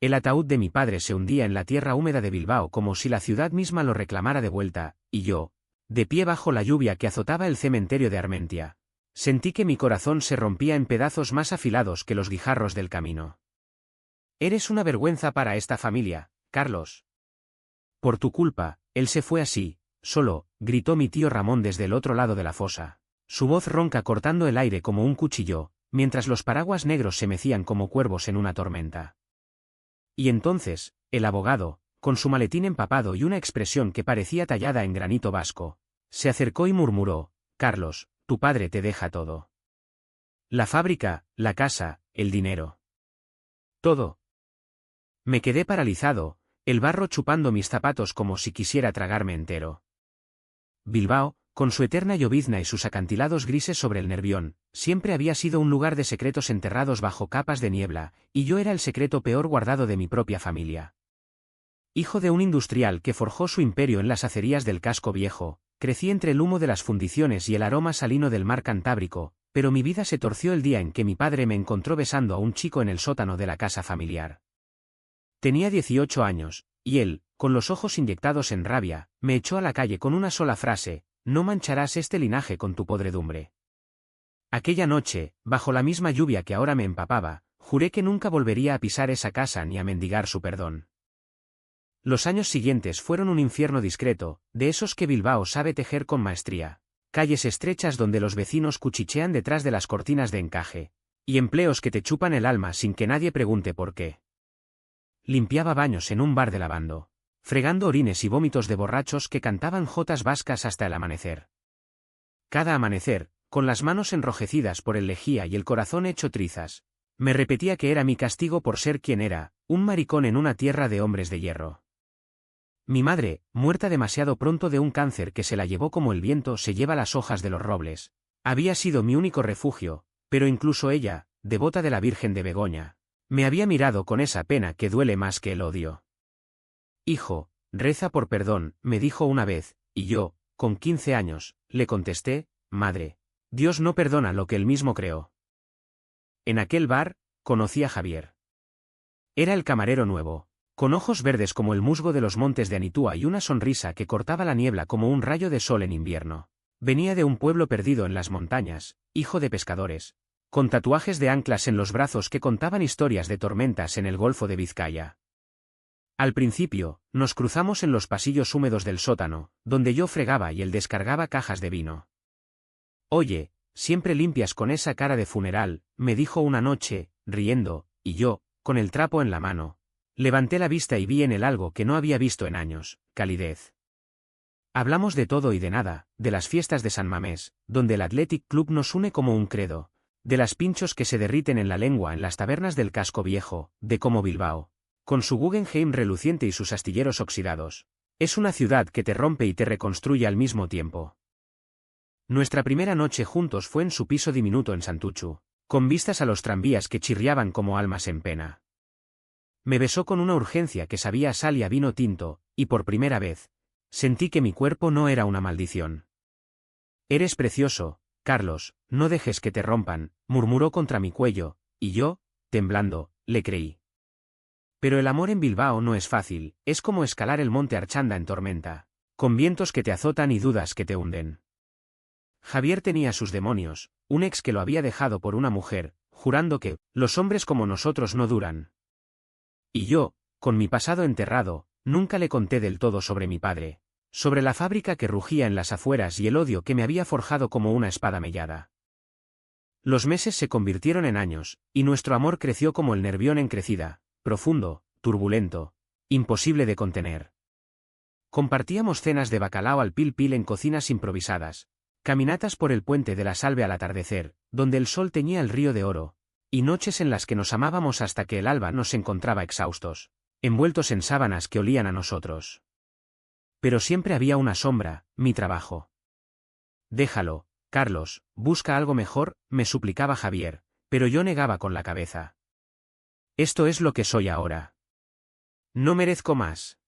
El ataúd de mi padre se hundía en la tierra húmeda de Bilbao como si la ciudad misma lo reclamara de vuelta, y yo, de pie bajo la lluvia que azotaba el cementerio de Armentia, sentí que mi corazón se rompía en pedazos más afilados que los guijarros del camino. Eres una vergüenza para esta familia, Carlos. Por tu culpa, él se fue así, solo, gritó mi tío Ramón desde el otro lado de la fosa, su voz ronca cortando el aire como un cuchillo, mientras los paraguas negros se mecían como cuervos en una tormenta. Y entonces, el abogado, con su maletín empapado y una expresión que parecía tallada en granito vasco, se acercó y murmuró: Carlos, tu padre te deja todo. La fábrica, la casa, el dinero. Todo. Me quedé paralizado, el barro chupando mis zapatos como si quisiera tragarme entero. Bilbao, con su eterna llovizna y sus acantilados grises sobre el Nervión, siempre había sido un lugar de secretos enterrados bajo capas de niebla, y yo era el secreto peor guardado de mi propia familia. Hijo de un industrial que forjó su imperio en las acerías del casco viejo, crecí entre el humo de las fundiciones y el aroma salino del mar Cantábrico, pero mi vida se torció el día en que mi padre me encontró besando a un chico en el sótano de la casa familiar. Tenía 18 años, y él, con los ojos inyectados en rabia, me echó a la calle con una sola frase: no mancharás este linaje con tu podredumbre. Aquella noche, bajo la misma lluvia que ahora me empapaba, juré que nunca volvería a pisar esa casa ni a mendigar su perdón. Los años siguientes fueron un infierno discreto, de esos que Bilbao sabe tejer con maestría. Calles estrechas donde los vecinos cuchichean detrás de las cortinas de encaje, y empleos que te chupan el alma sin que nadie pregunte por qué. Limpiaba baños en un bar de lavando, fregando orines y vómitos de borrachos que cantaban jotas vascas hasta el amanecer. Cada amanecer, con las manos enrojecidas por el lejía y el corazón hecho trizas, me repetía que era mi castigo por ser quien era, un maricón en una tierra de hombres de hierro. Mi madre, muerta demasiado pronto de un cáncer que se la llevó como el viento se lleva las hojas de los robles, había sido mi único refugio, pero incluso ella, devota de la Virgen de Begoña, me había mirado con esa pena que duele más que el odio. Hijo, reza por perdón, me dijo una vez, y yo, con 15 años, le contesté: madre, Dios no perdona lo que él mismo creó. En aquel bar, conocí a Javier. Era el camarero nuevo, con ojos verdes como el musgo de los montes de Anitúa y una sonrisa que cortaba la niebla como un rayo de sol en invierno. Venía de un pueblo perdido en las montañas, hijo de pescadores, con tatuajes de anclas en los brazos que contaban historias de tormentas en el Golfo de Vizcaya. Al principio, nos cruzamos en los pasillos húmedos del sótano, donde yo fregaba y él descargaba cajas de vino. Oye, siempre limpias con esa cara de funeral, me dijo una noche, riendo, y yo, con el trapo en la mano, levanté la vista y vi en él algo que no había visto en años: calidez. Hablamos de todo y de nada, de las fiestas de San Mamés, donde el Athletic Club nos une como un credo, de las pinchos que se derriten en la lengua en las tabernas del casco viejo, de cómo Bilbao, con su Guggenheim reluciente y sus astilleros oxidados, es una ciudad que te rompe y te reconstruye al mismo tiempo. Nuestra primera noche juntos fue en su piso diminuto en Santuchu, con vistas a los tranvías que chirriaban como almas en pena. Me besó con una urgencia que sabía a sal y a vino tinto, y por primera vez, sentí que mi cuerpo no era una maldición. Eres precioso, Carlos, no dejes que te rompan, murmuró contra mi cuello, y yo, temblando, le creí. Pero el amor en Bilbao no es fácil, es como escalar el monte Archanda en tormenta, con vientos que te azotan y dudas que te hunden. Javier tenía sus demonios, un ex que lo había dejado por una mujer, jurando que los hombres como nosotros no duran. Y yo, con mi pasado enterrado, nunca le conté del todo sobre mi padre, sobre la fábrica que rugía en las afueras y el odio que me había forjado como una espada mellada. Los meses se convirtieron en años, y nuestro amor creció como el Nervión en crecida, profundo, turbulento, imposible de contener. Compartíamos cenas de bacalao al pil pil en cocinas improvisadas, caminatas por el puente de la Salve al atardecer, donde el sol teñía el río de oro, y noches en las que nos amábamos hasta que el alba nos encontraba exhaustos, envueltos en sábanas que olían a nosotros. Pero siempre había una sombra: mi trabajo. Déjalo, Carlos, busca algo mejor, me suplicaba Javier, pero yo negaba con la cabeza. Esto es lo que soy ahora. No merezco más.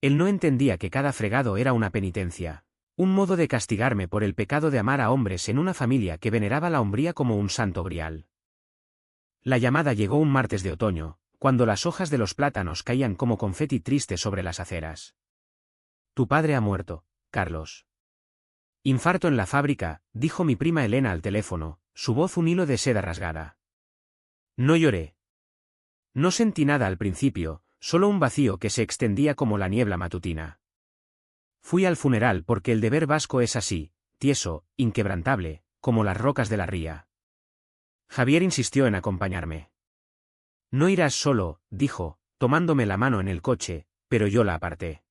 Él no entendía que cada fregado era una penitencia, un modo de castigarme por el pecado de amar a hombres en una familia que veneraba la hombría como un santo grial. La llamada llegó un martes de otoño, cuando las hojas de los plátanos caían como confeti triste sobre las aceras. Tu padre ha muerto, Carlos. Infarto en la fábrica, dijo mi prima Elena al teléfono, su voz un hilo de seda rasgada. No lloré. No sentí nada al principio, solo un vacío que se extendía como la niebla matutina. Fui al funeral porque el deber vasco es así, tieso, inquebrantable, como las rocas de la ría. Javier insistió en acompañarme. No irás solo, dijo, tomándome la mano en el coche, pero yo la aparté.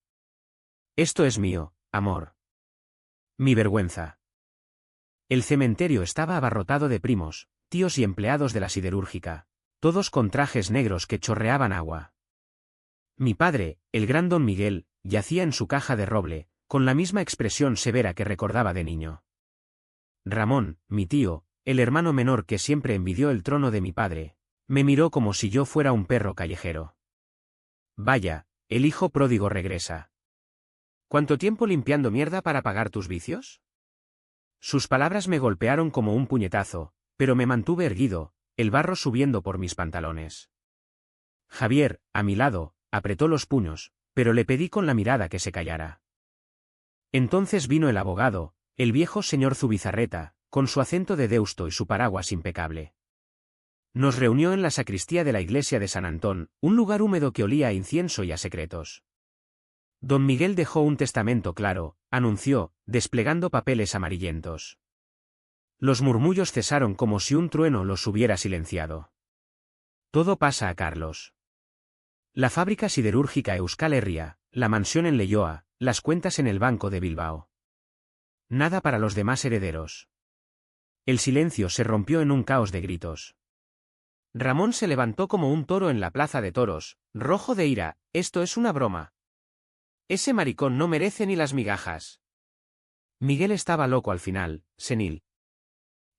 Esto es mío, amor. Mi vergüenza. El cementerio estaba abarrotado de primos, tíos y empleados de la siderúrgica, todos con trajes negros que chorreaban agua. Mi padre, el gran don Miguel, yacía en su caja de roble, con la misma expresión severa que recordaba de niño. Ramón, mi tío, el hermano menor que siempre envidió el trono de mi padre, me miró como si yo fuera un perro callejero. Vaya, el hijo pródigo regresa. ¿Cuánto tiempo limpiando mierda para pagar tus vicios? Sus palabras me golpearon como un puñetazo, pero me mantuve erguido, el barro subiendo por mis pantalones. Javier, a mi lado, apretó los puños, pero le pedí con la mirada que se callara. Entonces vino el abogado, el viejo señor Zubizarreta, con su acento de Deusto y su paraguas impecable. Nos reunió en la sacristía de la iglesia de San Antón, un lugar húmedo que olía a incienso y a secretos. Don Miguel dejó un testamento claro, anunció, desplegando papeles amarillentos. Los murmullos cesaron como si un trueno los hubiera silenciado. Todo pasa a Carlos. La fábrica siderúrgica Euskal Herria, la mansión en Leioa, las cuentas en el Banco de Bilbao. Nada para los demás herederos. El silencio se rompió en un caos de gritos. Ramón se levantó como un toro en la plaza de toros, rojo de ira. Esto es una broma. Ese maricón no merece ni las migajas. Miguel estaba loco al final, senil.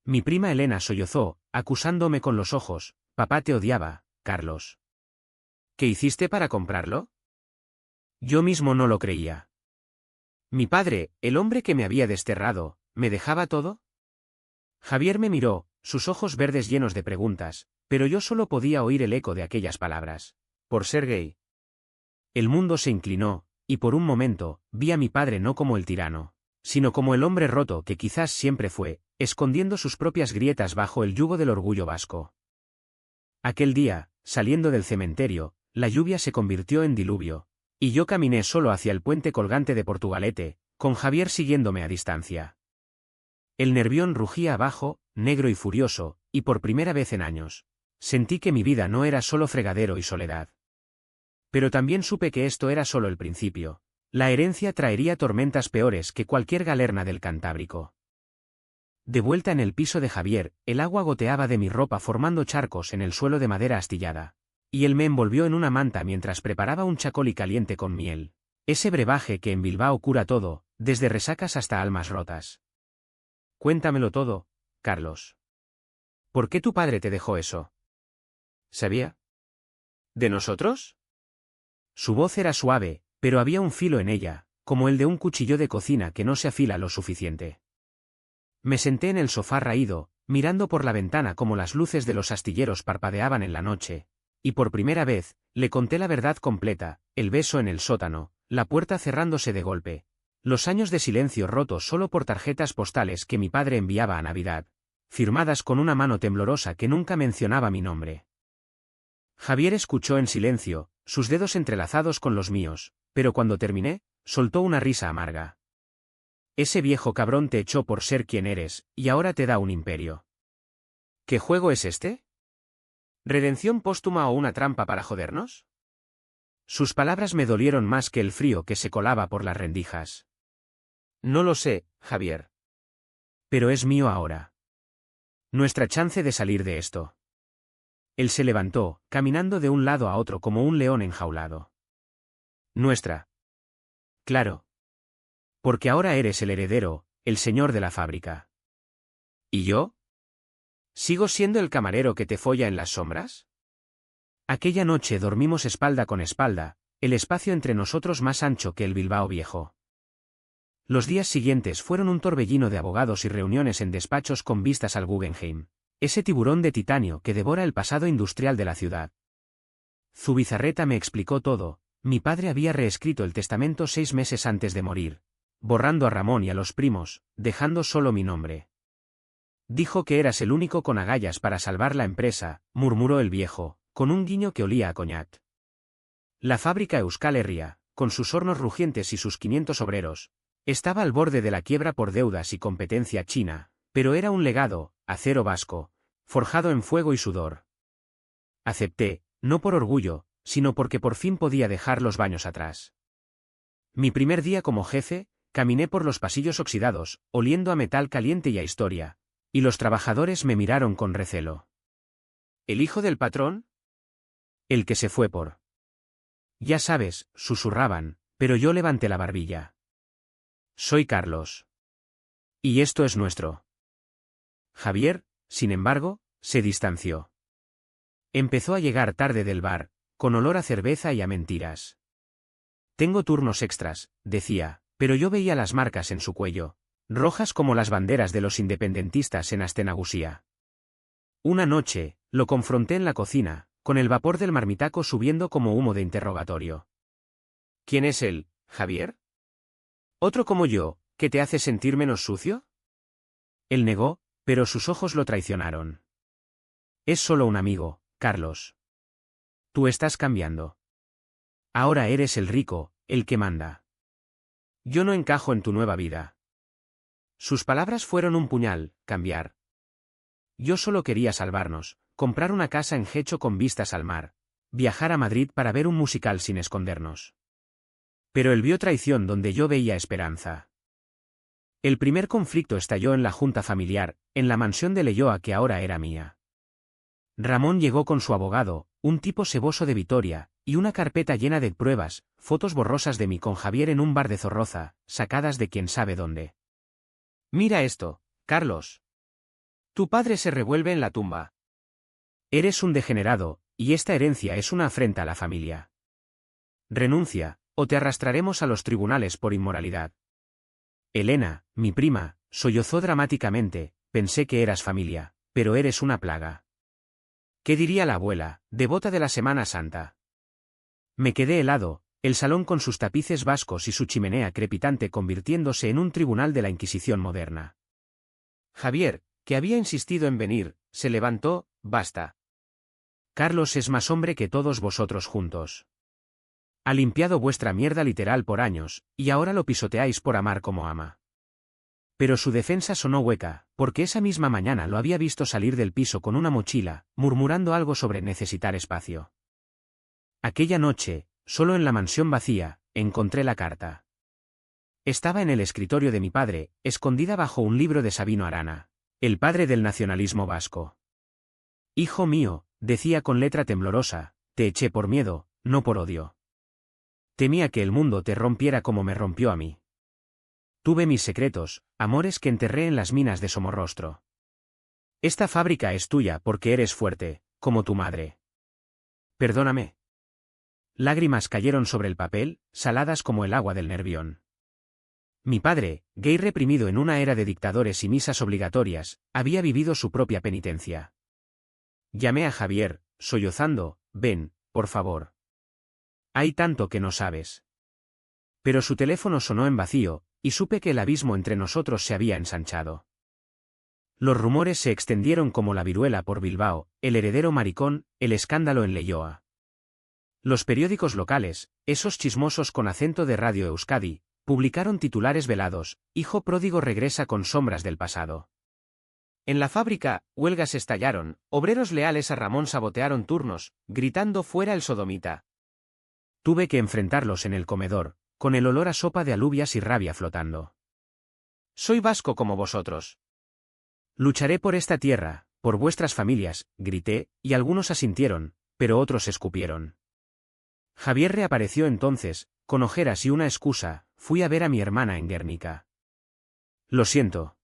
Mi prima Elena sollozó, acusándome con los ojos. Papá te odiaba, Carlos. ¿Qué hiciste para comprarlo? Yo mismo no lo creía. Mi padre, el hombre que me había desterrado, ¿me dejaba todo? Javier me miró, sus ojos verdes llenos de preguntas, pero yo solo podía oír el eco de aquellas palabras. Por ser gay. El mundo se inclinó, y por un momento, vi a mi padre no como el tirano, sino como el hombre roto que quizás siempre fue, escondiendo sus propias grietas bajo el yugo del orgullo vasco. Aquel día, saliendo del cementerio, la lluvia se convirtió en diluvio, y yo caminé solo hacia el puente colgante de Portugalete, con Javier siguiéndome a distancia. El Nervión rugía abajo, negro y furioso, y por primera vez en años, sentí que mi vida no era solo fregadero y soledad. Pero también supe que esto era solo el principio. La herencia traería tormentas peores que cualquier galerna del Cantábrico. De vuelta en el piso de Javier, el agua goteaba de mi ropa formando charcos en el suelo de madera astillada, y él me envolvió en una manta mientras preparaba un chacoli caliente con miel, ese brebaje que en Bilbao cura todo, desde resacas hasta almas rotas. Cuéntamelo todo, Carlos. ¿Por qué tu padre te dejó eso? ¿Sabía? ¿De nosotros? Su voz era suave, pero había un filo en ella, como el de un cuchillo de cocina que no se afila lo suficiente. Me senté en el sofá raído, mirando por la ventana como las luces de los astilleros parpadeaban en la noche, y por primera vez, le conté la verdad completa, el beso en el sótano, la puerta cerrándose de golpe, los años de silencio rotos solo por tarjetas postales que mi padre enviaba a Navidad, firmadas con una mano temblorosa que nunca mencionaba mi nombre. Javier escuchó en silencio, sus dedos entrelazados con los míos, pero cuando terminé, soltó una risa amarga. Ese viejo cabrón te echó por ser quien eres, y ahora te da un imperio. ¿Qué juego es este? ¿Redención póstuma o una trampa para jodernos? Sus palabras me dolieron más que el frío que se colaba por las rendijas. No lo sé, Javier. Pero es mío ahora. Nuestra chance de salir de esto. Él se levantó, caminando de un lado a otro como un león enjaulado. Nuestra. Claro. Porque ahora eres el heredero, el señor de la fábrica. ¿Y yo? ¿Sigo siendo el camarero que te folla en las sombras? Aquella noche dormimos espalda con espalda, el espacio entre nosotros más ancho que el Bilbao viejo. Los días siguientes fueron un torbellino de abogados y reuniones en despachos con vistas al Guggenheim, ese tiburón de titanio que devora el pasado industrial de la ciudad. Zubizarreta me explicó todo. Mi padre había reescrito el testamento 6 meses antes de morir, borrando a Ramón y a los primos, dejando solo mi nombre. Dijo que eras el único con agallas para salvar la empresa, murmuró el viejo, con un guiño que olía a coñac. La fábrica Euskal Herria, con sus hornos rugientes y sus 500 obreros, estaba al borde de la quiebra por deudas y competencia china, pero era un legado, acero vasco, forjado en fuego y sudor. Acepté, no por orgullo, sino porque por fin podía dejar los baños atrás. Mi primer día como jefe, caminé por los pasillos oxidados, oliendo a metal caliente y a historia, y los trabajadores me miraron con recelo. ¿El hijo del patrón? El que se fue por. Ya sabes, susurraban, pero yo levanté la barbilla. Soy Carlos. Y esto es nuestro. Javier, sin embargo, se distanció. Empezó a llegar tarde del bar, con olor a cerveza y a mentiras. Tengo turnos extras, decía, pero yo veía las marcas en su cuello, rojas como las banderas de los independentistas en Astenagusía. Una noche, lo confronté en la cocina, con el vapor del marmitaco subiendo como humo de interrogatorio. ¿Quién es él, Javier? ¿Otro como yo, que te hace sentir menos sucio? Él negó, pero sus ojos lo traicionaron. Es solo un amigo, Carlos. Tú estás cambiando. Ahora eres el rico, el que manda. Yo no encajo en tu nueva vida. Sus palabras fueron un puñal, cambiar. Yo solo quería salvarnos, comprar una casa en Gecho con vistas al mar, viajar a Madrid para ver un musical sin escondernos. Pero él vio traición donde yo veía esperanza. El primer conflicto estalló en la junta familiar, en la mansión de Leioa que ahora era mía. Ramón llegó con su abogado, un tipo seboso de Vitoria, y una carpeta llena de pruebas, fotos borrosas de mí con Javier en un bar de Zorroza, sacadas de quién sabe dónde. Mira esto, Carlos. Tu padre se revuelve en la tumba. Eres un degenerado, y esta herencia es una afrenta a la familia. Renuncia, o te arrastraremos a los tribunales por inmoralidad. Elena, mi prima, sollozó dramáticamente, pensé que eras familia, pero eres una plaga. ¿Qué diría la abuela, devota de la Semana Santa? Me quedé helado, el salón con sus tapices vascos y su chimenea crepitante convirtiéndose en un tribunal de la Inquisición moderna. Javier, que había insistido en venir, se levantó, basta. Carlos es más hombre que todos vosotros juntos. Ha limpiado vuestra mierda literal por años, y ahora lo pisoteáis por amar como ama. Pero su defensa sonó hueca, porque esa misma mañana lo había visto salir del piso con una mochila, murmurando algo sobre necesitar espacio. Aquella noche, solo en la mansión vacía, encontré la carta. Estaba en el escritorio de mi padre, escondida bajo un libro de Sabino Arana, el padre del nacionalismo vasco. Hijo mío, decía con letra temblorosa, te eché por miedo, no por odio. Temía que el mundo te rompiera como me rompió a mí. Tuve mis secretos, amores que enterré en las minas de Somorrostro. Esta fábrica es tuya porque eres fuerte, como tu madre. Perdóname. Lágrimas cayeron sobre el papel, saladas como el agua del Nervión. Mi padre, gay reprimido en una era de dictadores y misas obligatorias, había vivido su propia penitencia. Llamé a Javier, sollozando, ven, por favor. Hay tanto que no sabes. Pero su teléfono sonó en vacío, y supe que el abismo entre nosotros se había ensanchado. Los rumores se extendieron como la viruela por Bilbao, el heredero maricón, el escándalo en Leioa. Los periódicos locales, esos chismosos con acento de Radio Euskadi, publicaron titulares velados, hijo pródigo regresa con sombras del pasado. En la fábrica, huelgas estallaron, obreros leales a Ramón sabotearon turnos, gritando fuera el sodomita. Tuve que enfrentarlos en el comedor, con el olor a sopa de alubias y rabia flotando. Soy vasco como vosotros. Lucharé por esta tierra, por vuestras familias, grité, y algunos asintieron, pero otros escupieron. Javier reapareció entonces, con ojeras y una excusa, fui a ver a mi hermana en Guernica. Lo siento.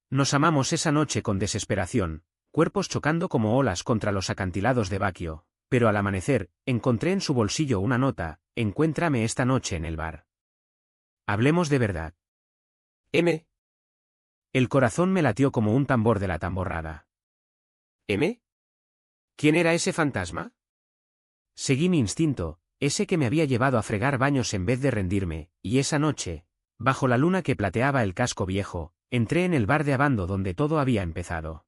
Nos amamos esa noche con desesperación, cuerpos chocando como olas contra los acantilados de Baquio, pero al amanecer, encontré en su bolsillo una nota, encuéntrame esta noche en el bar. Hablemos de verdad. M. El corazón me latió como un tambor de la tamborrada. ¿M? ¿Quién era ese fantasma? Seguí mi instinto, ese que me había llevado a fregar baños en vez de rendirme, y esa noche, bajo la luna que plateaba el casco viejo, entré en el bar de Abando donde todo había empezado.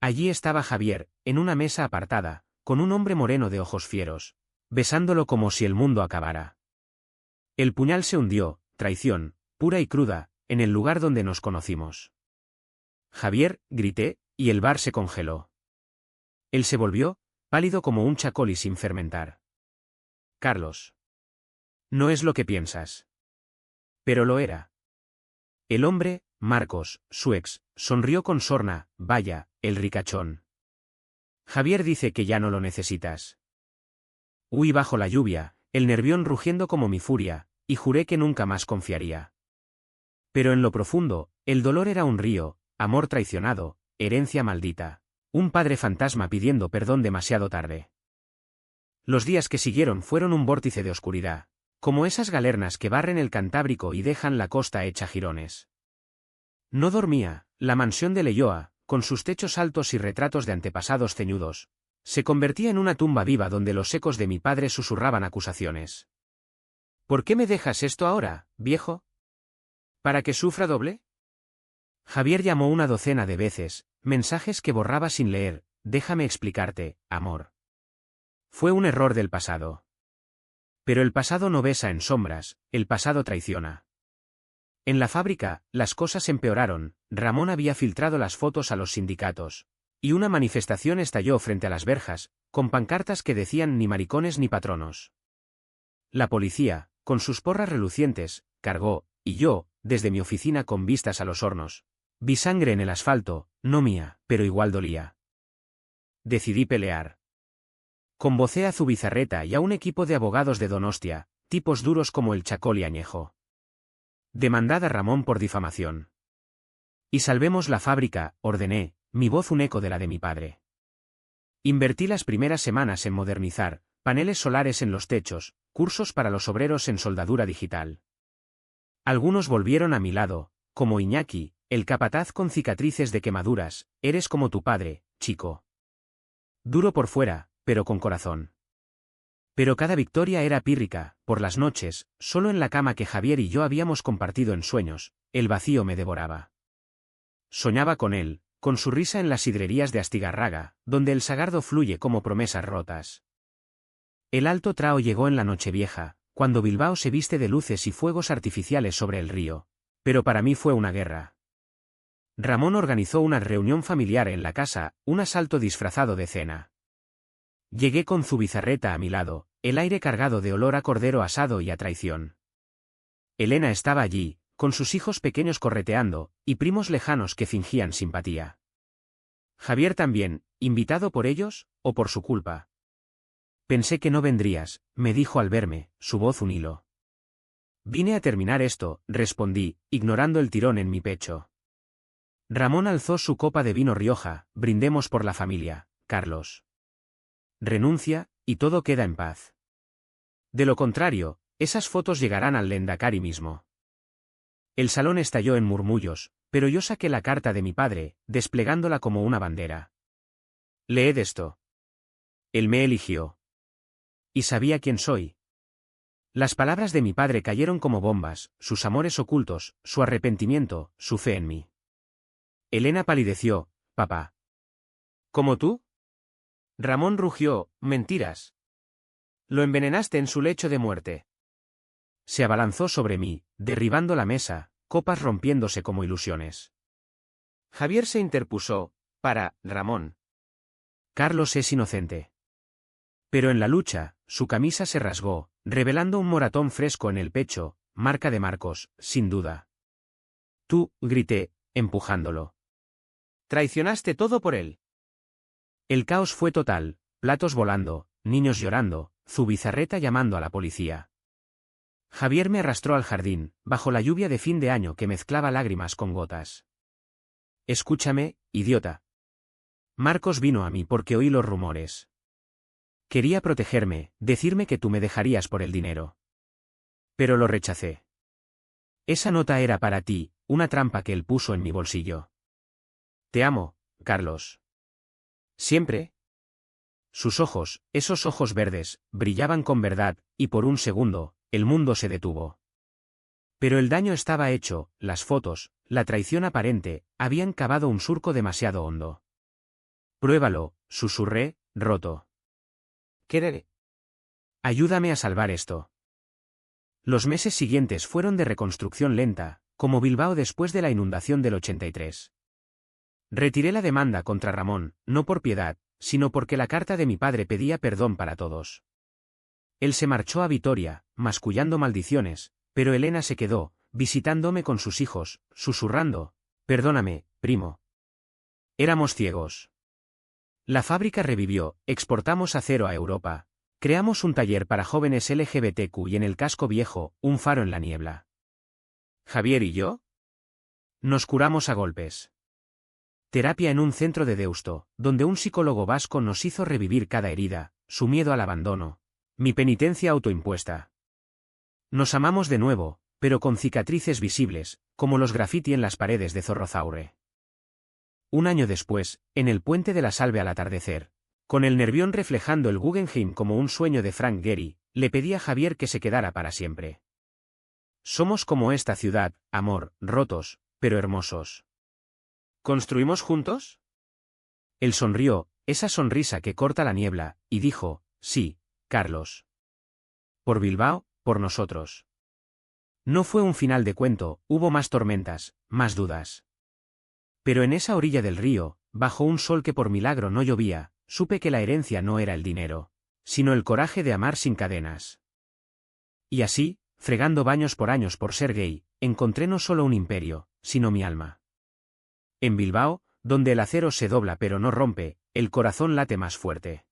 Allí estaba Javier, en una mesa apartada, con un hombre moreno de ojos fieros, besándolo como si el mundo acabara. El puñal se hundió, traición, pura y cruda, en el lugar donde nos conocimos. Javier, grité, y el bar se congeló. Él se volvió, pálido como un chacol y sin fermentar. Carlos. No es lo que piensas. Pero lo era. El hombre, Marcos, su ex, sonrió con sorna, vaya, el ricachón. Javier dice que ya no lo necesitas. Huí bajo la lluvia, el nervión rugiendo como mi furia, y juré que nunca más confiaría. Pero en lo profundo, el dolor era un río, amor traicionado, herencia maldita. Un padre fantasma pidiendo perdón demasiado tarde. Los días que siguieron fueron un vórtice de oscuridad, como esas galernas que barren el Cantábrico y dejan la costa hecha jirones. No dormía, la mansión de Leioa, con sus techos altos y retratos de antepasados ceñudos, se convertía en una tumba viva donde los ecos de mi padre susurraban acusaciones. ¿Por qué me dejas esto ahora, viejo? ¿Para que sufra doble? Javier llamó una docena de veces, mensajes que borraba sin leer, déjame explicarte, amor. Fue un error del pasado. Pero el pasado no besa en sombras, el pasado traiciona. En la fábrica, las cosas empeoraron, Ramón había filtrado las fotos a los sindicatos, y una manifestación estalló frente a las verjas, con pancartas que decían ni maricones ni patronos. La policía, con sus porras relucientes, cargó, y yo, desde mi oficina con vistas a los hornos, vi sangre en el asfalto, no mía, pero igual dolía. Decidí pelear. Convocé a Zubizarreta y a un equipo de abogados de Donostia, tipos duros como el Chacol y Añejo. Demandad a Ramón por difamación. Y salvemos la fábrica, ordené, mi voz un eco de la de mi padre. Invertí las primeras semanas en modernizar, paneles solares en los techos, cursos para los obreros en soldadura digital. Algunos volvieron a mi lado, como Iñaki, el capataz con cicatrices de quemaduras, eres como tu padre, chico. Duro por fuera, pero con corazón. Pero cada victoria era pírrica, por las noches, solo en la cama que Javier y yo habíamos compartido en sueños, el vacío me devoraba. Soñaba con él, con su risa en las sidrerías de Astigarraga, donde el sagardo fluye como promesas rotas. El Alto Trao llegó en la Nochevieja, cuando Bilbao se viste de luces y fuegos artificiales sobre el río. Pero para mí fue una guerra. Ramón organizó una reunión familiar en la casa, un asalto disfrazado de cena. Llegué con Zubizarreta a mi lado, el aire cargado de olor a cordero asado y a traición. Elena estaba allí, con sus hijos pequeños correteando, y primos lejanos que fingían simpatía. Javier también, invitado por ellos, o por su culpa. Pensé que no vendrías, me dijo al verme, su voz un hilo. Vine a terminar esto, respondí, ignorando el tirón en mi pecho. Ramón alzó su copa de vino Rioja, brindemos por la familia, Carlos. Renuncia, y todo queda en paz. De lo contrario, esas fotos llegarán al Lendakari mismo. El salón estalló en murmullos, pero yo saqué la carta de mi padre, desplegándola como una bandera. Leed esto. Él me eligió. Y sabía quién soy. Las palabras de mi padre cayeron como bombas, sus amores ocultos, su arrepentimiento, su fe en mí. Elena palideció, papá. ¿Como tú? Ramón rugió, mentiras. Lo envenenaste en su lecho de muerte. Se abalanzó sobre mí, derribando la mesa, copas rompiéndose como ilusiones. Javier se interpuso, Ramón. Carlos es inocente. Pero en la lucha, su camisa se rasgó, revelando un moratón fresco en el pecho, marca de Marcos, sin duda. Tú, grité, empujándolo. Traicionaste todo por él. El caos fue total, platos volando, niños llorando, Zubizarreta llamando a la policía. Javier me arrastró al jardín, bajo la lluvia de fin de año que mezclaba lágrimas con gotas. Escúchame, idiota. Marcos vino a mí porque oí los rumores. Quería protegerme, decirme que tú me dejarías por el dinero. Pero lo rechacé. Esa nota era para ti, una trampa que él puso en mi bolsillo. Te amo, Carlos. ¿Siempre? Sus ojos, esos ojos verdes, brillaban con verdad, y por un segundo, el mundo se detuvo. Pero el daño estaba hecho, las fotos, la traición aparente, habían cavado un surco demasiado hondo. Pruébalo, susurré, roto. ¿Qué? Ayúdame a salvar esto. Los meses siguientes fueron de reconstrucción lenta, como Bilbao después de la inundación del 83. Retiré la demanda contra Ramón, no por piedad, sino porque la carta de mi padre pedía perdón para todos. Él se marchó a Vitoria, mascullando maldiciones, pero Elena se quedó, visitándome con sus hijos, susurrando, «Perdóname, primo. Éramos ciegos». La fábrica revivió, exportamos acero a Europa. Creamos un taller para jóvenes LGBTQ y en el casco viejo, un faro en la niebla. ¿Javier y yo? Nos curamos a golpes. Terapia en un centro de Deusto, donde un psicólogo vasco nos hizo revivir cada herida, su miedo al abandono, mi penitencia autoimpuesta. Nos amamos de nuevo, pero con cicatrices visibles, como los grafiti en las paredes de Zorrozaurre. Un año después, en el puente de la Salve al atardecer, con el Nervión reflejando el Guggenheim como un sueño de Frank Gehry, le pedí a Javier que se quedara para siempre. Somos como esta ciudad, amor, rotos, pero hermosos. ¿Construimos juntos? Él sonrió, esa sonrisa que corta la niebla, y dijo, sí, Carlos. Por Bilbao, por nosotros. No fue un final de cuento, hubo más tormentas, más dudas. Pero en esa orilla del río, bajo un sol que por milagro no llovía, supe que la herencia no era el dinero, sino el coraje de amar sin cadenas. Y así, fregando baños por años por ser gay, encontré no solo un imperio, sino mi alma. En Bilbao, donde el acero se dobla pero no rompe, el corazón late más fuerte.